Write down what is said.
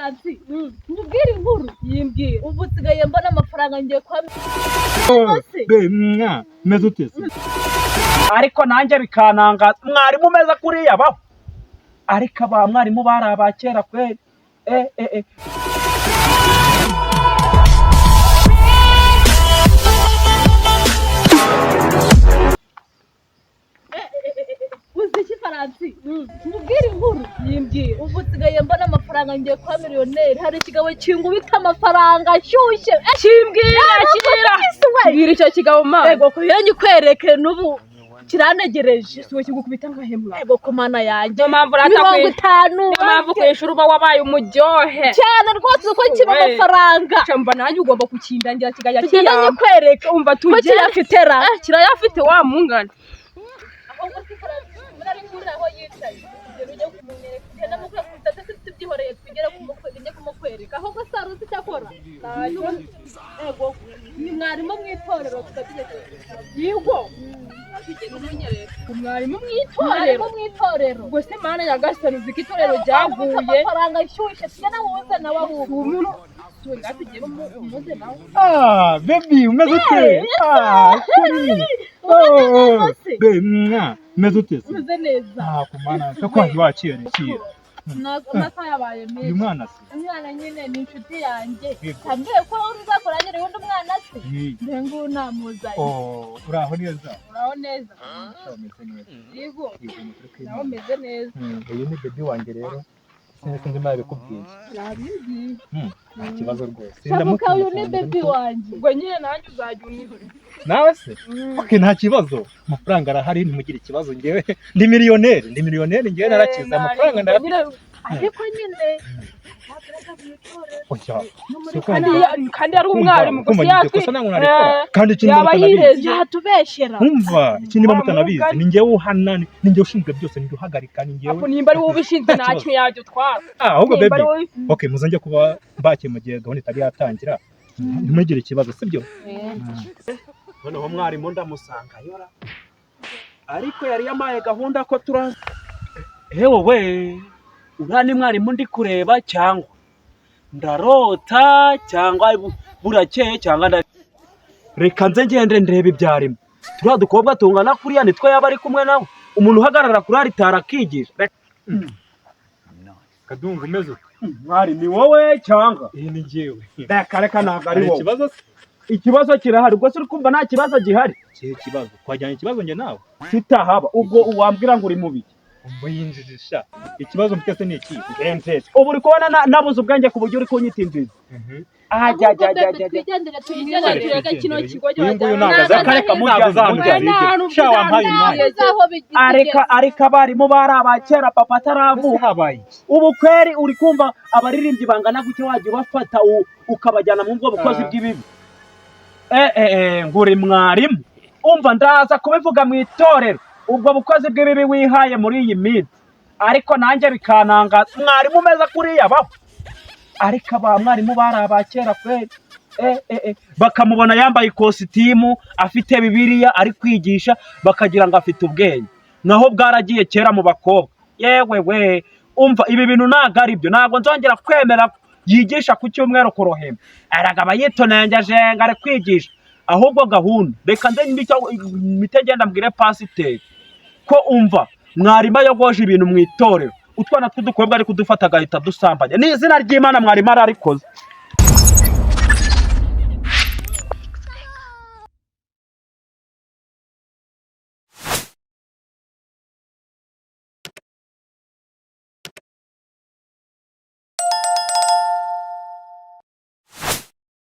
Faransi nkubwire inkuru yimbwira ubu usigaye mbona amafaranga ngiye kwa meze utese ariko nanjye bikananga mwarimu meza kuriya baho ariko aba mwarimu bari abakera kweli uziki Faransi nkubwire inkuru yimbwira ubu usigaye mbona amafaranga ngiye kwa miliyoneri hari ikigabo kingubita amafaranga ashyushye kimbwira icyo kigabo ma yego ko yanyikwereke n'ubu kiranegereje siwe kigukubita nkahemwa yego ko mana yanjye mpamvu 50 mpamvu kwishura uba wabaye umuryohe cyane rwose uko kiba amafaranga cyamba nanjye ugomba kukindangira kigaya kiyanyikwereke umva tujye kirayafitera kirayafite wa mungana ahubwo muri aho yicaye ujye kumunyereka ugenda mu kwezi tutatu tubyihoreye twigera kumukwereka ahubwo saruzi cyakora ego ni mwarimu mwitorero tukategeka yigo umwarimu mwitorero ubwo se mana yagasana uziko itorero ryaguye amafaranga ashyushye tugenda muze nawe ahubwo umuntu tugiye muze nawe baby umeze ute meze utese umeze neza kumana kakwangi wakira amasaha yabaye meza uyu mwana se umwana nyine ni inshuti yanjye tambwiye ko uzakora nyine undi mwana se ndengo namuzanye uraho neza yego nawe umeze neza uyu ni baby wanjye rero sinzi mara bikubwiye nta kibazo rwose shabuka uyu ni baby wanjye ubwo nyine nanjye uzajya unihura nawe se okay nta kibazo amafaranga arahari ntimugire ikibazo ngewe ndi miliyoneri ngewe narakiza amafaranga ndayafite ariko nyine kandi ari umwarimu kandi ikindi mutanabizi yatubeshera umva ikindi mutanabizi ni ngewe uhana ni ngewe ushinzwe byose ni uhagarika ni ngewe apo nimba ari wowe ubishinzwe ntacyo yajya utwara ahubwo baby okay muzanjye kuba mbake mu gihe gahunda itari yatangira ntimugire ikibazo sibyo noneho mwarimu ndamusanga yora ariko yari yamaye gahunda ko turaza hewe we urani mwarimu ndi kureba cyangwa ndarota cyangwa burakeye cyangwa reka nze ngende ndebe ibyarimo turiya dukobwa tungana kuriya nitwe yaba ari kumwe nawe umuntu uhagarara kuri aritari akigisha kadungu umeze mwari ni wowe cyangwa iyi ni ngewe reka ntabwo ari wowe ikibazo kirahari ubwo se uri kumva nta kibazo gihari ikibazo twajyanye ikibazo njye nawe kitahaba ubwo wambwira ngo uri mubi umva yinjijisha ikibazo mfite ni iki ubu uri kubona nabuze ubwenge ku buryo uri kunyita inzizi ariko abarimu bari abakera papa ataravuka ubu kweri uri kumva abaririmbyi bangana gutya wajya ubafata ukabajyana mu bwo bukozi bw'ibibi nguri mwarimu umva ndaza kubivuga mu itorero ubwo bukozi bw'ibibi wihaye muri iyi minsi ariko nanjye bikananga mwarimu umeze kuriya baho ariko aba mwarimu bari abakera kweli bakamubona yambaye ikositimu afite bibiliya ari kwigisha bakagira ngo afite ubwenge naho bwaragiye kera mu bakobwa yewe we umva ibi bintu ntabwo ari byo ntabwo nzongera kwemera yigisha ku cyumweru ku ruheme aragaba yitonengeje ngo ari kwigisha ahubwo gahunda reka nze ngenda mbwire pasiteri ko umva mwarimu ayogoje ibintu mu itorero utwana tw'udukobwa ari kudufata agahita dusambanya ni izina ry'Imana mwarimu ararikoze